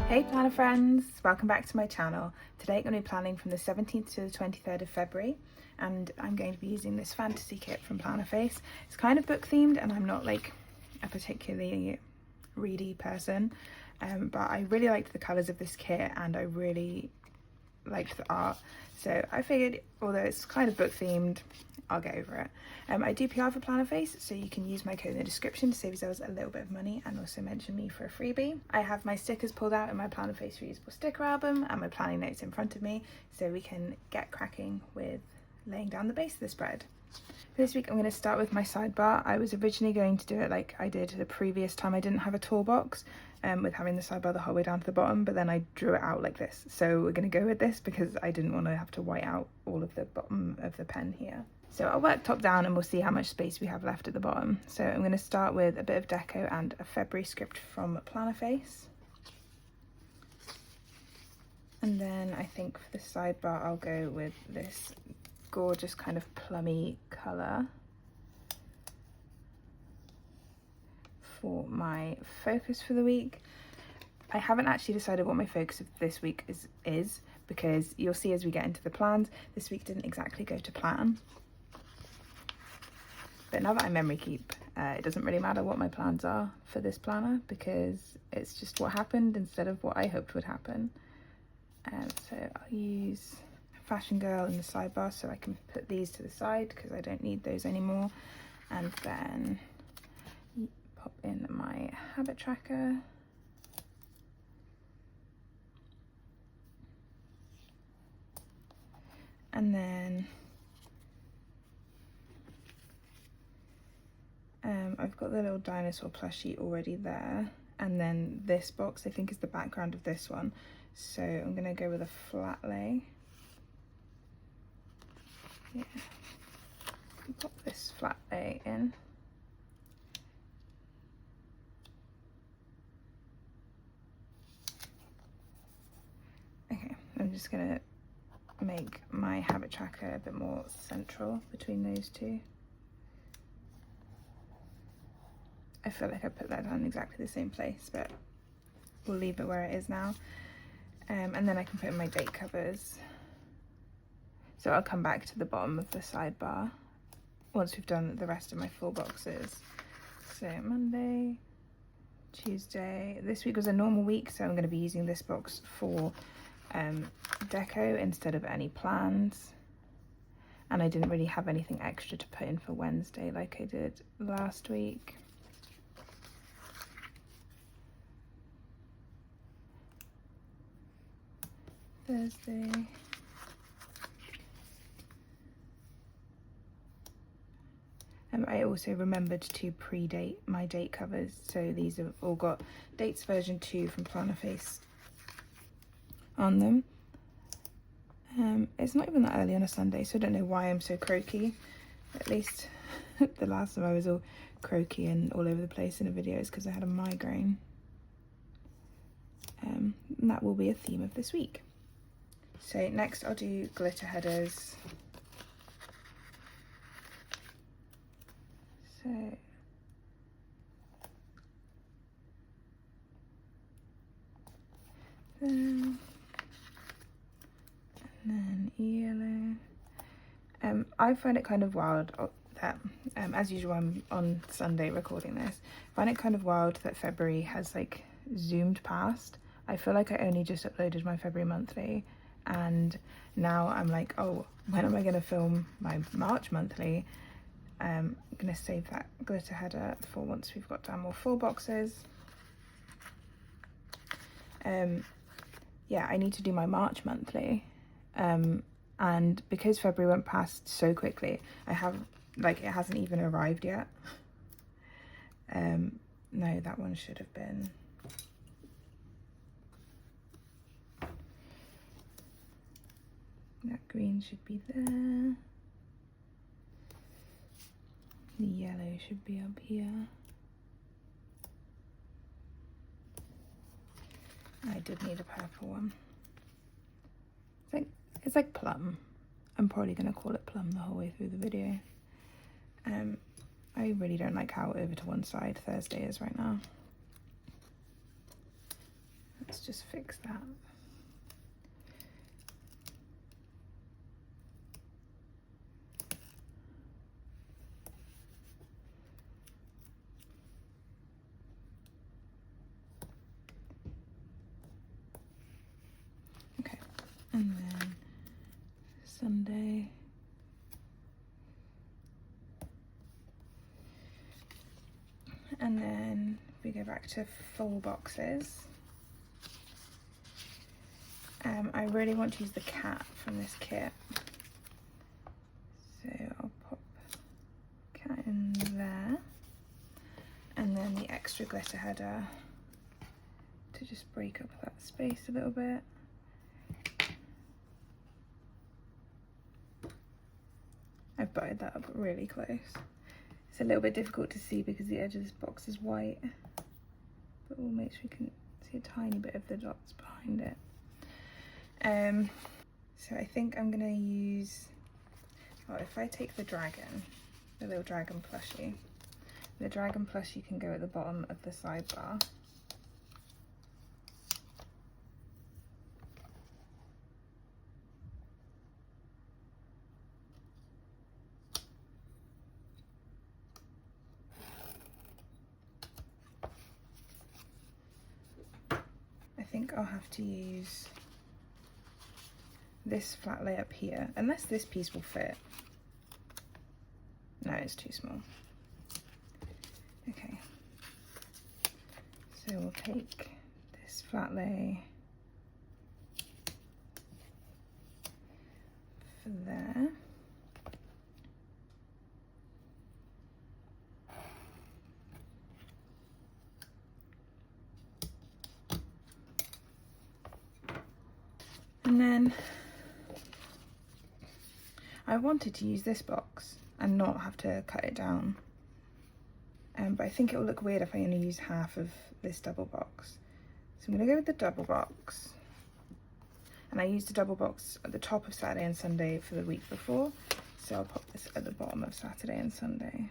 Hey planner friends, welcome back to my channel. Today I'm going to be planning from the 17th to the 23rd of February, and I'm going to be using this fantasy kit from Plannerface. It's kind of book themed and I'm not like a particularly ready person, but I really liked the colours of this kit and I really liked the art, so I figured although it's kind of book themed, I'll get over it. I do PR for Plannerface, so you can use my code in the description to save yourselves a little bit of money and also mention me for a freebie. I have my stickers pulled out in my Plannerface reusable sticker album and my planning notes in front of me, so we can get cracking with laying down the base of the spread. For this week I'm going to start with my sidebar. I was originally going to do it like I did the previous time I didn't have a toolbox, with having the sidebar the whole way down to the bottom, but then I drew it out like this. So we're going to go with this because I didn't want to have to white out all of the bottom of the pen here. So I'll work top down and we'll see how much space we have left at the bottom. So I'm going to start with a bit of deco and a February script from Plannerface. And then I think for the sidebar I'll go with this gorgeous kind of plummy colour for my focus for the week. I haven't actually decided what my focus of this week is because you'll see as we get into the plans, this week didn't exactly go to plan. But now that I memory keep, it doesn't really matter what my plans are for this planner because it's just what happened instead of what I hoped would happen. So I'll use Fashion Girl in the sidebar so I can put these to the side because I don't need those anymore. And then pop in my habit tracker. And then I've got the little dinosaur plushie already there. And then this box I think is the background of this one. So I'm gonna go with a flat lay. Yeah, pop this flat lay in. Okay, I'm just gonna make my habit tracker a bit more central between those two. I feel like I put that down in exactly the same place, but we'll leave it where it is now. And then I can put in my date covers. So I'll come back to the bottom of the sidebar once we've done the rest of my full boxes. So Monday, Tuesday. This week was a normal week, so I'm going to be using this box for deco instead of any plans. And I didn't really have anything extra to put in for Wednesday like I did last week. Thursday. I also remembered to pre-date my date covers, so these have all got dates version 2 from Plannerface on them. It's not even that early on a Sunday, so I don't know why I'm so croaky. At least the last time I was all croaky and all over the place in a video is because I had a migraine. And that will be a theme of this week. So next I'll do glitter headers. So and then yellow. I find it kind of wild that, as usual, I'm on Sunday recording this. I find it kind of wild that February has like zoomed past. I feel like I only just uploaded my February monthly, and now I'm like, oh, when am I going to film my March monthly? I'm going to save that glitter header for once we've got down more full boxes. Yeah, I need to do my March monthly. And because February went past so quickly, I have, like, it hasn't even arrived yet. No, that one should have been. That green should be there. The yellow should be up here. I did need a purple one. It's like plum. I'm probably going to call it plum the whole way through the video. I really don't like how over to one side Thursday is right now. Let's just fix that. Okay, and then Sunday. And then we go back to full boxes. I really want to use the cat from this kit. So I'll pop cat in there. And then the extra glitter header to just break up that space a little bit. I've buttered that up really close. It's a little bit difficult to see because the edge of this box is white, but we'll make sure you can see a tiny bit of the dots behind it. So I think I'm gonna use, oh, if I take the dragon, the little dragon plushie, the dragon plushie can go at the bottom of the sidebar. I think I'll have to use this flat lay up here, unless this piece will fit. No, it's too small. Okay, so we'll take this flat lay for there. And then I wanted to use this box and not have to cut it down, but I think it will look weird if I only use half of this double box. So I'm going to go with the double box, and I used the double box at the top of Saturday and Sunday for the week before, so I'll pop this at the bottom of Saturday and Sunday.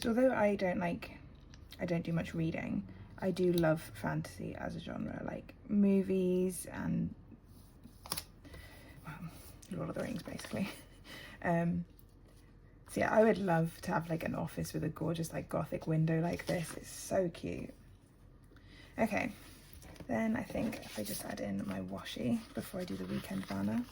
Although I don't do much reading, I do love fantasy as a genre, like movies and, well, Lord of the Rings basically. So yeah, I would love to have like an office with a gorgeous like gothic window like this. It's so cute. Okay, then I think if I just add in my washi before I do the weekend banner.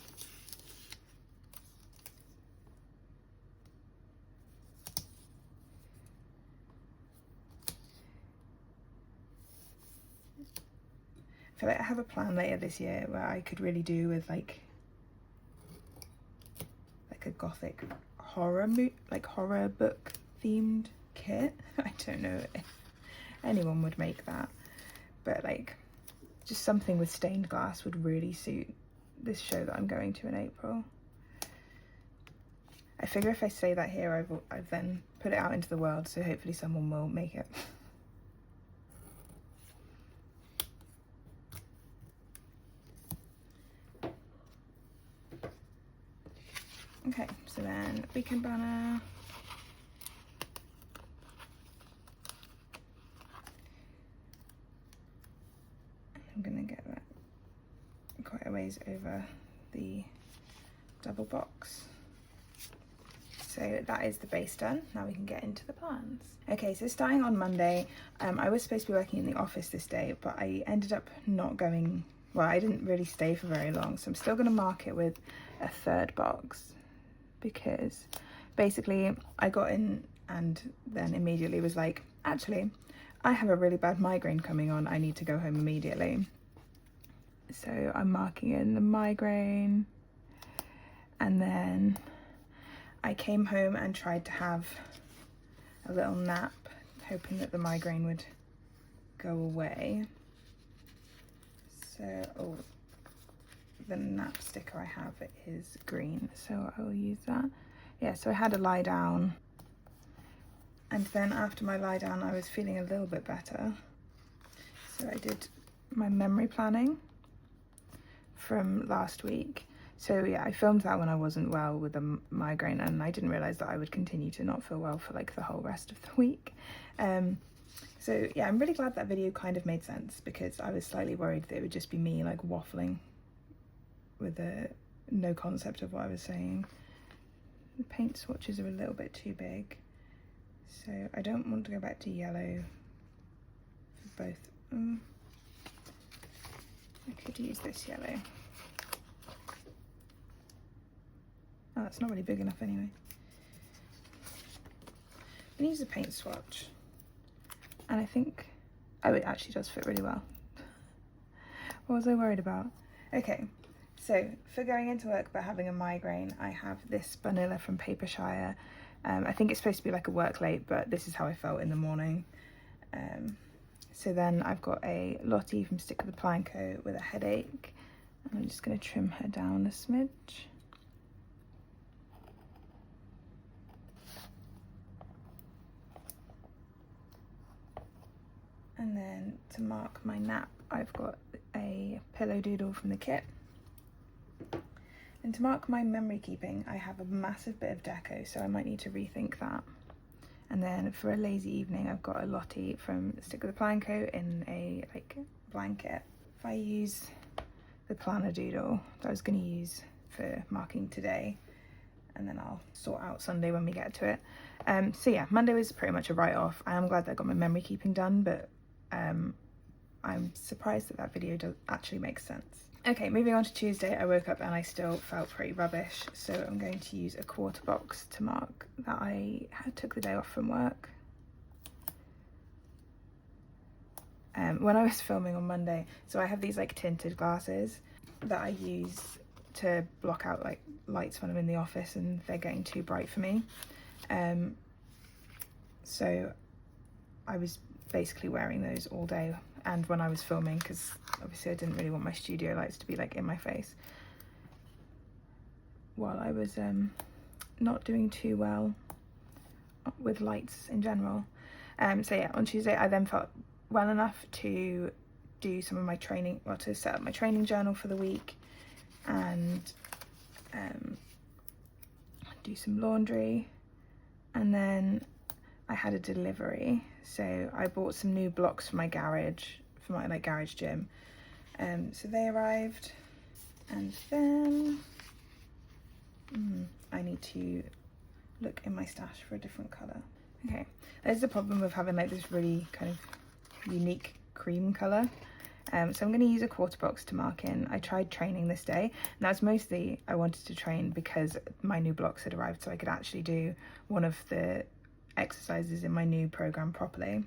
I feel like I have a plan later this year where I could really do with like a gothic horror book themed kit. I don't know if anyone would make that, but like just something with stained glass would really suit this show that I'm going to in April. I figure if I say that here, I've then put it out into the world, so hopefully someone will make it. Okay, so then weekend banner. I'm gonna get that quite a ways over the double box. So that is the base done. Now we can get into the plans. Okay, so starting on Monday, I was supposed to be working in the office this day, but I ended up not going, well, I didn't really stay for very long, so I'm still gonna mark it with a third box, because basically I got in and then immediately was like, actually, I have a really bad migraine coming on, I need to go home immediately. So I'm marking in the migraine, and then I came home and tried to have a little nap, hoping that the migraine would go away. So, oh, the nap sticker I have is green, so I will use that. Yeah, so I had a lie down, and then after my lie down I was feeling a little bit better, so I did my memory planning from last week. So yeah, I filmed that when I wasn't well with a migraine, and I didn't realise that I would continue to not feel well for like the whole rest of the week. So yeah, I'm really glad that video kind of made sense, because I was slightly worried that it would just be me like waffling with no concept of what I was saying. The paint swatches are a little bit too big, so I don't want to go back to yellow for both. I could use this yellow. Oh, it's not really big enough anyway. I'm gonna use a paint swatch, and I think, oh, it actually does fit really well. What was I worried about? Okay, so for going into work but having a migraine, I have this vanilla from Papershire. I think it's supposed to be like a work late, but this is how I felt in the morning. So then I've got a Lottie from Stick with the Planco with a headache. I'm just going to trim her down a smidge. And then to mark my nap, I've got a pillow doodle from the kit. And to mark my memory keeping, I have a massive bit of deco, so I might need to rethink that. And then for a lazy evening, I've got a Lottie from Stick with the Planco in a like blanket. If I use the planner doodle that I was going to use for marking today, and then I'll sort out Sunday when we get to it. So yeah, Monday was pretty much a write-off. I am glad that I got my memory keeping done, but I'm surprised that that video does actually make sense. Okay, moving on to Tuesday, I woke up and I still felt pretty rubbish, so I'm going to use a quarter box to mark that I took the day off from work. When I was filming on Monday, so I have these like tinted glasses that I use to block out like lights when I'm in the office and they're getting too bright for me. So I was basically wearing those all day and when I was filming, because obviously I didn't really want my studio lights to be like in my face while I was not doing too well with lights in general. So yeah, on Tuesday I then felt well enough to do some of my training, well, to set up my training journal for the week and do some laundry. And then I had a delivery, so I bought some new blocks for my garage, for my like garage gym. So they arrived, and then I need to look in my stash for a different colour. Okay, there's the problem with having like this really kind of unique cream colour. So I'm going to use a quarter box to mark in. I tried training this day, and that's mostly I wanted to train because my new blocks had arrived, so I could actually do one of the exercises in my new program properly.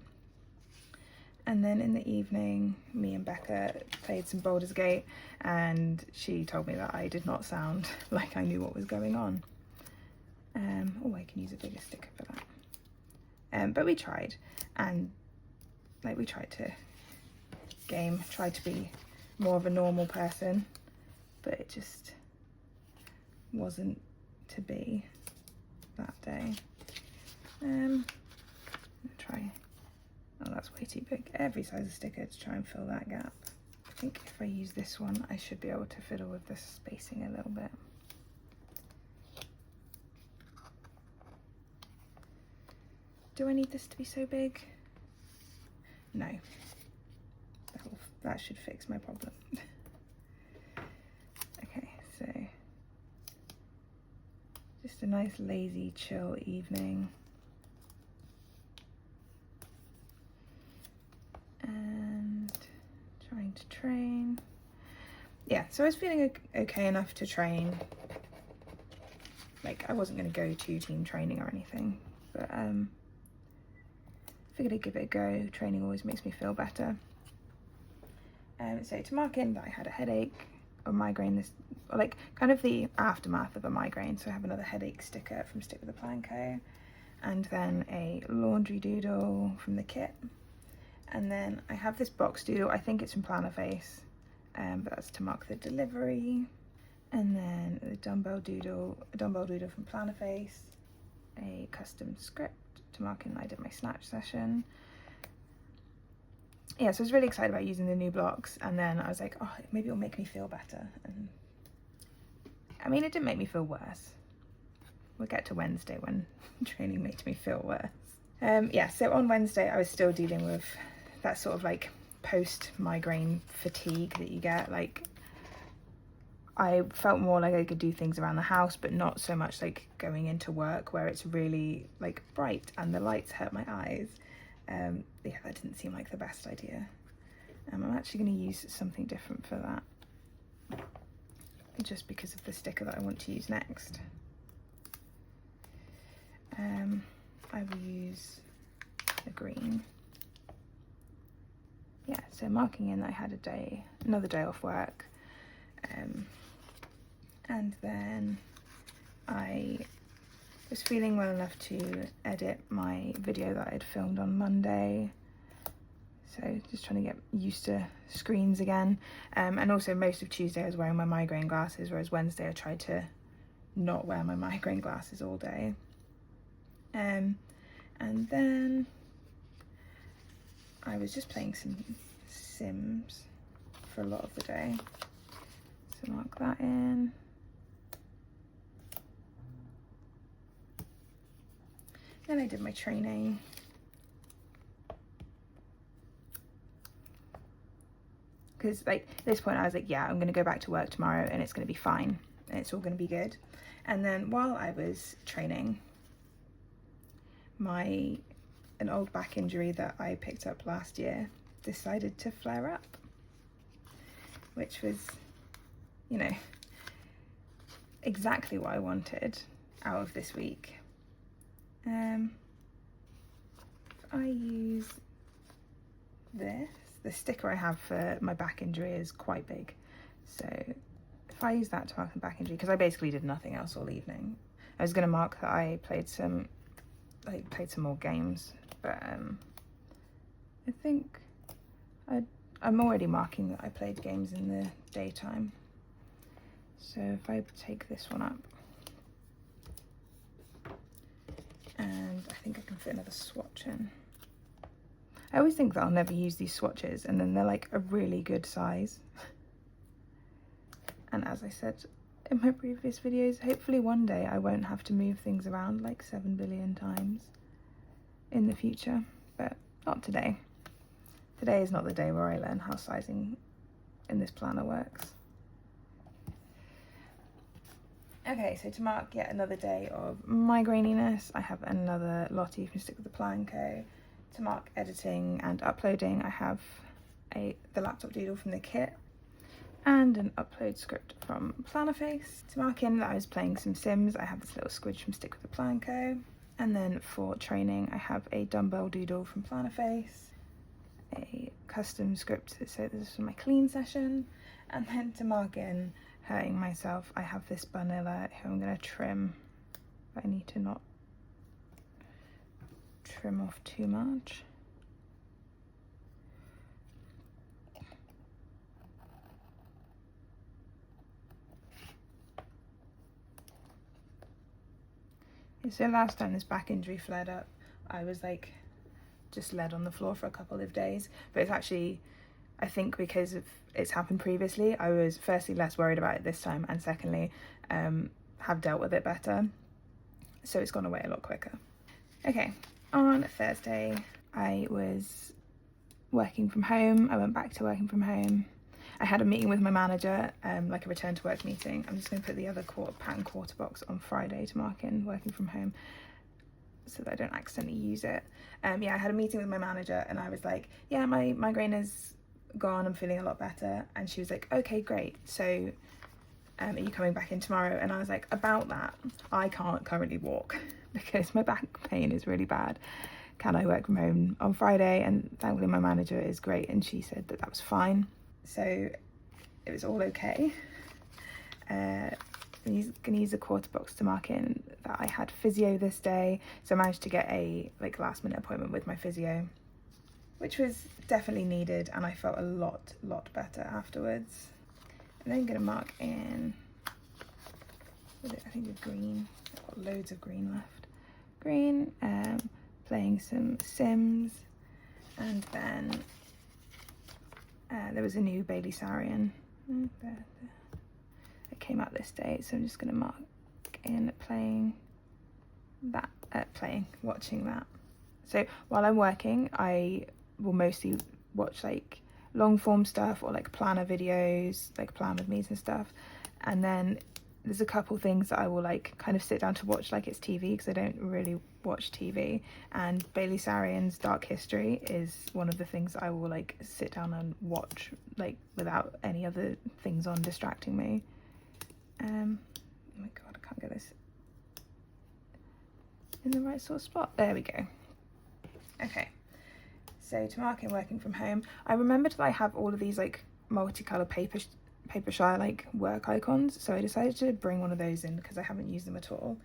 And then in the evening, me and Becca played some Baldur's Gate, and she told me that I did not sound like I knew what was going on. Oh, I can use a bigger sticker for that. But we tried, and like we tried to try to be more of a normal person, but it just wasn't to be that day. Try, oh that's way too big, every size of sticker to try and fill that gap. I think if I use this one I should be able to fiddle with the spacing a little bit. Do I need this to be so big? No. That should fix my problem. Okay, so just a nice lazy chill evening. And trying to train. Yeah, so I was feeling okay enough to train. Like I wasn't going to go to team training or anything, but figured I'd give it a go. Training always makes me feel better. So to mark in that I had a headache or migraine, this like kind of the aftermath of a migraine, so I have another headache sticker from Stick with the Planco, and then a laundry doodle from the kit, and then I have this box doodle, I think it's from Plannerface, but that's to mark the delivery, and then a dumbbell doodle from Plannerface, a custom script to mark in that I did my snatch session, yeah, so I was really excited about using the new blocks, and then I was like, oh, maybe it'll make me feel better. And I mean, it didn't make me feel worse. We'll get to Wednesday when training made me feel worse. Yeah, so on Wednesday I was still dealing with that sort of like post-migraine fatigue that you get. Like, I felt more like I could do things around the house, but not so much like going into work where it's really like bright and the lights hurt my eyes. Yeah, that didn't seem like the best idea. I'm actually going to use something different for that, just because of the sticker that I want to use next. I will use a green. Yeah, so marking in that I had another day off work, and then I was feeling well enough to edit my video that I'd filmed on Monday. So just trying to get used to screens again. And also most of Tuesday I was wearing my migraine glasses, whereas Wednesday I tried to not wear my migraine glasses all day. And then I was just playing some Sims for a lot of the day. So mark that in. Then I did my training. Because like at this point I was like, yeah, I'm gonna go back to work tomorrow and it's gonna be fine and it's all gonna be good. And then while I was training, an old back injury that I picked up last year decided to flare up, which was, you know, exactly what I wanted out of this week. I use this. The sticker I have for my back injury is quite big, so if I use that to mark the back injury, because I basically did nothing else all evening. I was going to mark that I played some more games, but I think I'm already marking that I played games in the daytime. So if I take this one up, and I think I can fit another swatch in. I always think that I'll never use these swatches, and then they're like a really good size. And as I said in my previous videos, hopefully one day I won't have to move things around like 7 billion times in the future, but not today. Today is not the day where I learn how sizing in this planner works. Okay, so to mark yet another day of migraininess, I have another Lottie from Stick with the Plan Co. To mark editing and uploading, I have the laptop doodle from the kit and an upload script from Plannerface. To mark in that I was playing some Sims, I have this little squidge from Stick with the Plan Co. And then for training, I have a dumbbell doodle from Plannerface, a custom script, so this is for my clean session. And then to mark in hurting myself, I have this vanilla who I'm going to trim, but I need to not trim off too much. So last time this back injury flared up, I was like just laid on the floor for a couple of days, but it's actually, I think because of it's happened previously, I was firstly less worried about it this time, and secondly have dealt with it better, so it's gone away a lot quicker. Okay, on Thursday I was working from home. I went back to working from home. I had a meeting with my manager, like a return to work meeting. I'm just going to put the other pattern quarter box on Friday to mark in working from home so that I don't accidentally use it. Yeah, I had a meeting with my manager and I was like, yeah, my migraine is gone, I'm feeling a lot better. And she was like, okay, great. So are you coming back in tomorrow? And I was like, about that, I can't currently walk because my back pain is really bad. Can I work from home on Friday? And thankfully my manager is great and she said that that was fine. So it was all okay. I'm gonna use a quarter box to mark in that I had physio this day. So I managed to get a last minute appointment with my physio, which was definitely needed, and I felt a lot better afterwards. And then I'm gonna mark in with it, I think a green. I've got loads of green left. Green, playing some Sims, and then There was a new Bailey Sarian that came out this day, so I'm just going to mark in watching that. So while I'm working, I will mostly watch like long form stuff or like planner videos, like plan with me's and stuff. And then there's a couple things that I will like kind of sit down to watch like it's TV, because I don't really watch TV. And Bailey Sarian's Dark History is one of the things I will like sit down and watch like without any other things on distracting me. Oh my god, I can't get this in the right sort of spot. There we go. Okay, so to mark in working from home, I remembered that I have all of these like multicolour Papershire like work icons, so I decided to bring one of those in because I haven't used them at all.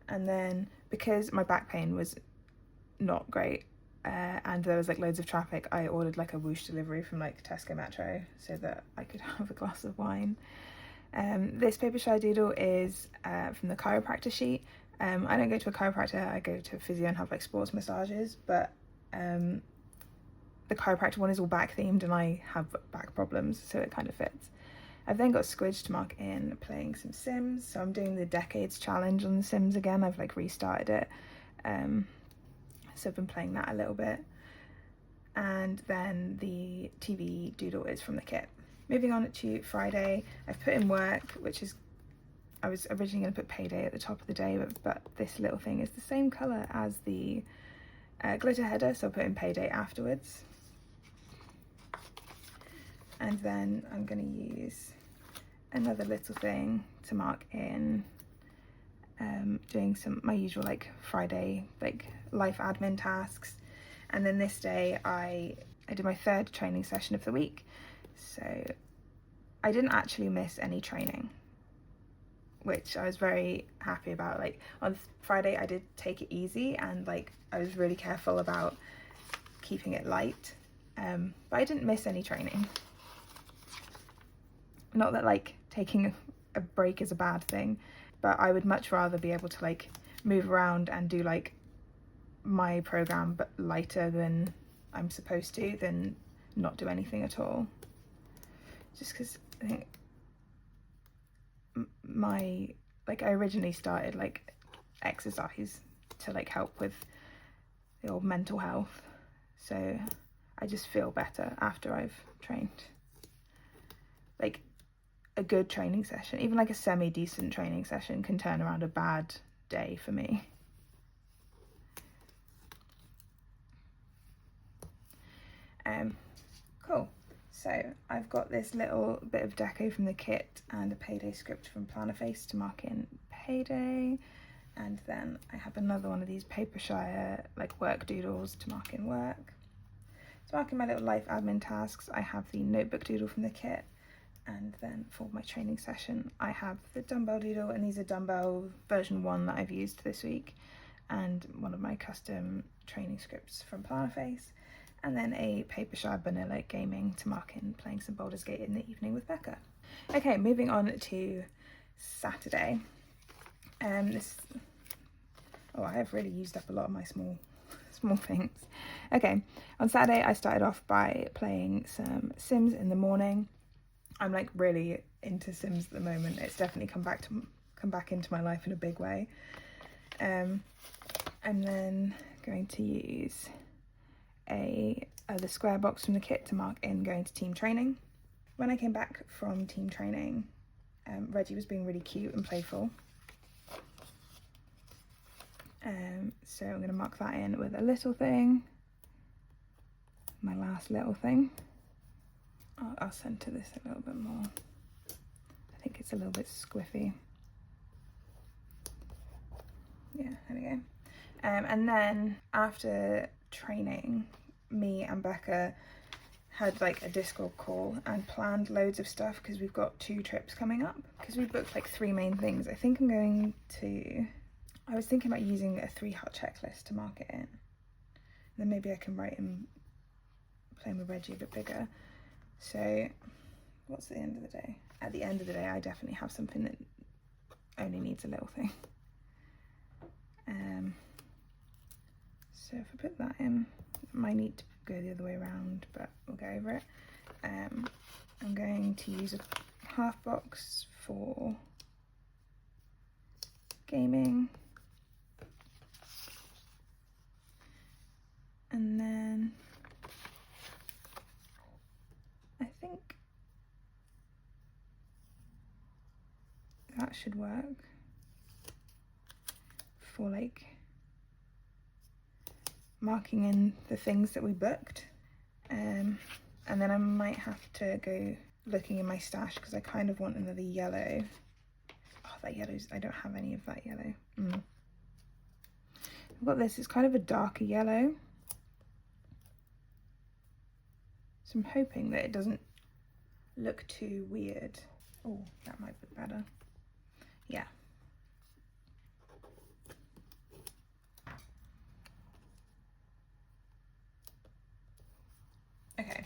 And then because my back pain was not great and there was like loads of traffic, I ordered like a whoosh delivery from like Tesco Metro so that I could have a glass of wine. This Papershire doodle is from the chiropractor sheet. I don't go to a chiropractor, I go to a physio and have like sports massages, but the chiropractor one is all back themed and I have back problems, so it kind of fits. I've then got Squidge to mark in playing some Sims, so I'm doing the Decades challenge on The Sims again. I've like restarted it, so I've been playing that a little bit. And then the TV doodle is from the kit. Moving on to Friday, I've put in work, which is, I was originally going to put payday at the top of the day, but this little thing is the same colour as the glitter header, so I'll put in payday afterwards. And then I'm going to use another little thing to mark in doing my usual like Friday like life admin tasks. And then this day I did my third training session of the week, so I didn't actually miss any training, which I was very happy about. Like on Friday I did take it easy and like I was really careful about keeping it light, but I didn't miss any training. Not that like taking a break is a bad thing, but I would much rather be able to like move around and do like my program but lighter than I'm supposed to than not do anything at all. Just because I think I originally started like exercise to like help with the old mental health, so I just feel better after I've trained. Like a good training session, even like a semi-decent training session, can turn around a bad day for me. Cool. So I've got this little bit of deco from the kit and a payday script from Plannerface to mark in payday, and then I have another one of these Papershire like work doodles to mark in work. To mark in my little life admin tasks, I have the notebook doodle from the kit. And then for my training session, I have the dumbbell doodle, and these are dumbbell version 1 that I've used this week, and one of my custom training scripts from Plannerface, and then a Papershire vanilla gaming to mark in playing some Baldur's Gate in the evening with Becca. Okay, moving on to Saturday. I have really used up a lot of my small things. Okay, on Saturday I started off by playing some Sims in the morning. I'm like really into Sims at the moment. It's definitely come back into my life in a big way. I'm then going to use the square box from the kit to mark in going to team training. When I came back from team training, Reggie was being really cute and playful. So I'm going to mark that in with a little thing, my last little thing. I'll centre this a little bit more. I think it's a little bit squiffy. Yeah, there we go. And then after training, me and Becca had like a Discord call and planned loads of stuff because we've got 2 trips coming up. Because we booked like 3 main things. I was thinking about using a 3-hut checklist to mark it in. Then maybe I can write in playing with Reggie a bit bigger. So what's the end of the day? At the end of the day, I definitely have something that only needs a little thing. So if I put that in, it might need to go the other way around, but we'll go over it. I'm going to use a half box for gaming, and then I think that should work for like marking in the things that we booked. And then I might have to go looking in my stash because I kind of want another yellow. Oh, that yellow's, I don't have any of that yellow. I've got this, it's kind of a darker yellow. So I'm hoping that it doesn't look too weird. Oh, that might look better. Yeah. Okay.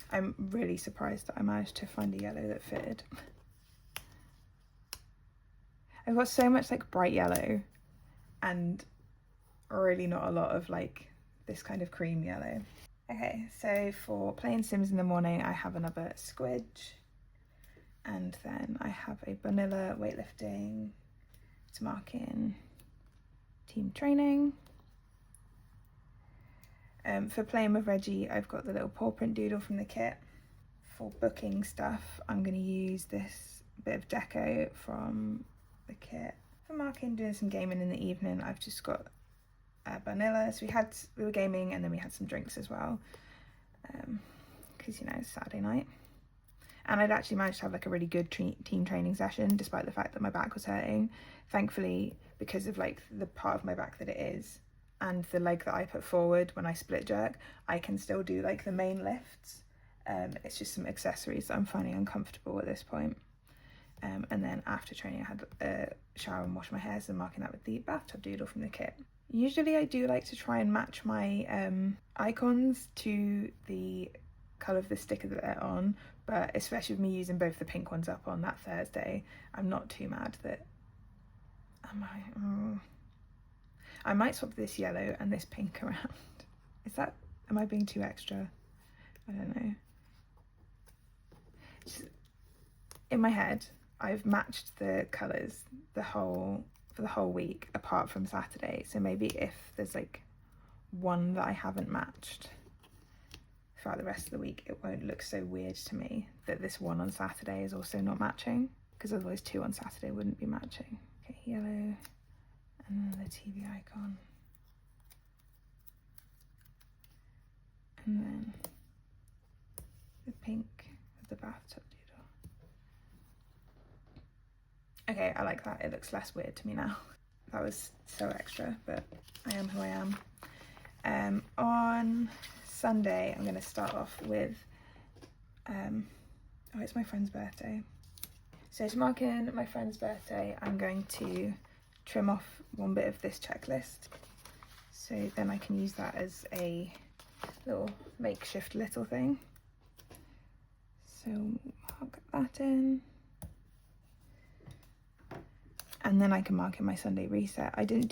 I'm really surprised that I managed to find a yellow that fitted. I've got so much like bright yellow and really not a lot of like this kind of cream yellow. Okay, so for playing Sims in the morning, I have another squidge, and then I have a vanilla weightlifting to mark in team training. For playing with Reggie, I've got the little paw print doodle from the kit. For booking stuff, I'm going to use this bit of deco from the kit. For marking, doing some gaming in the evening, I've just got vanilla. So we were gaming and then we had some drinks as well, because you know, it's Saturday night. And I'd actually managed to have like a really good team training session despite the fact that my back was hurting. Thankfully, because of like the part of my back that it is and the leg that I put forward when I split jerk, I can still do like the main lifts. It's just some accessories that I'm finding uncomfortable at this point. And then after training, I had a shower and washed my hair, so I'm marking that with the bathtub doodle from the kit. Usually I do like to try and match my icons to the colour of the sticker that they're on, but especially with me using both the pink ones up on that Thursday, I'm not too mad that I might swap this yellow and this pink around. Am I being too extra? I don't know. Just, in my head, I've matched the colours for the whole week apart from Saturday, so maybe if there's like one that I haven't matched throughout the rest of the week, it won't look so weird to me that this one on Saturday is also not matching, because otherwise two on Saturday wouldn't be matching. Okay, yellow, and then the TV icon, and then the pink of the bathtub doodle. Okay, I like that. It looks less weird to me now. That was so extra, but I am who I am. On Sunday, I'm going to start off with, oh, it's my friend's birthday. So to mark in my friend's birthday, I'm going to trim off one bit of this checklist. So then I can use that as a little makeshift little thing. So mark that in. And then I can mark in my Sunday reset. I didn't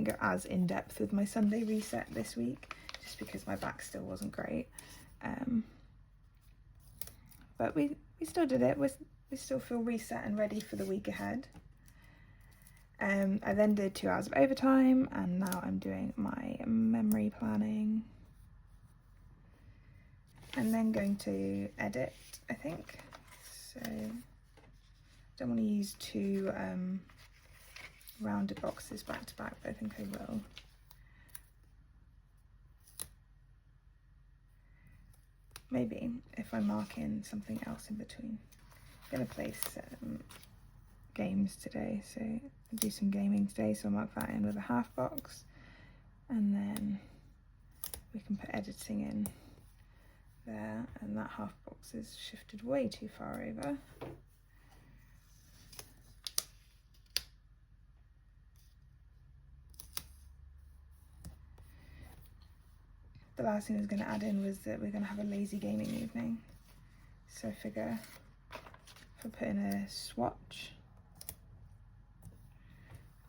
go as in depth with my Sunday reset this week, just because my back still wasn't great. But we still did it. We still feel reset and ready for the week ahead. I then did 2 hours of overtime, and now I'm doing my memory planning. And then going to edit, I think. So don't want to use two rounded boxes back to back, but I think I will. Maybe if I mark in something else in between. I'm going to play some games today, so I'll do some gaming today, so I'll mark that in with a half box, and then we can put editing in there, and that half box is shifted way too far over. The last thing I was going to add in was that we're going to have a lazy gaming evening. So I figure if I put in a swatch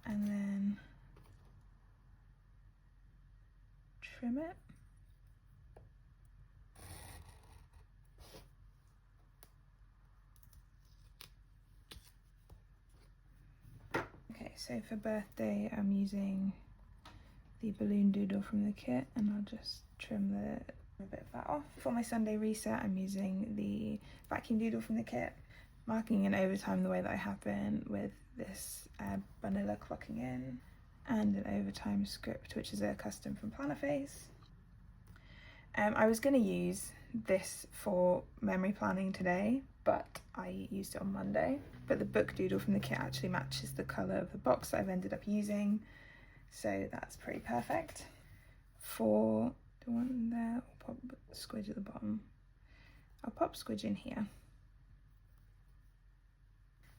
and then trim it. so for birthday I'm using the balloon doodle from the kit, and I'll just trim a bit of that off. For my Sunday reset I'm using the vacuum doodle from the kit, marking in overtime the way that I have been with this vanilla clocking in, and an overtime script which is a custom from Plannerface. I was going to use this for memory planning today, but I used it on Monday. But the book doodle from the kit actually matches the colour of the box that I've ended up using, so that's pretty perfect. For the one there, I'll pop squidge at the bottom. I'll pop squidge in here.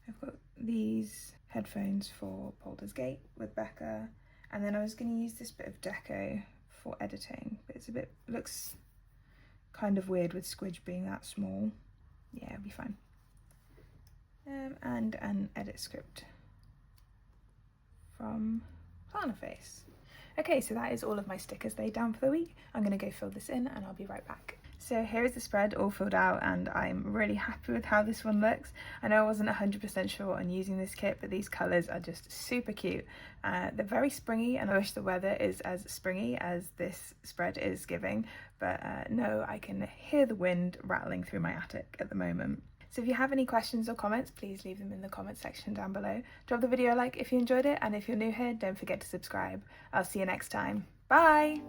I've got these headphones for Baldur's Gate with Becca, and then I was going to use this bit of deco for editing, but it looks kind of weird with squidge being that small. Yeah, it'll be fine. And an edit script from Plannerface. Okay, so that is all of my stickers laid down for the week. I'm going to go fill this in and I'll be right back. So here is the spread all filled out, and I'm really happy with how this one looks. I know I wasn't 100% sure on using this kit, but these colours are just super cute. They're very springy, and I wish the weather is as springy as this spread is giving, but no, I can hear the wind rattling through my attic at the moment. So if you have any questions or comments, please leave them in the comment section down below. Drop the video a like if you enjoyed it, and if you're new here, don't forget to subscribe. I'll see you next time. Bye!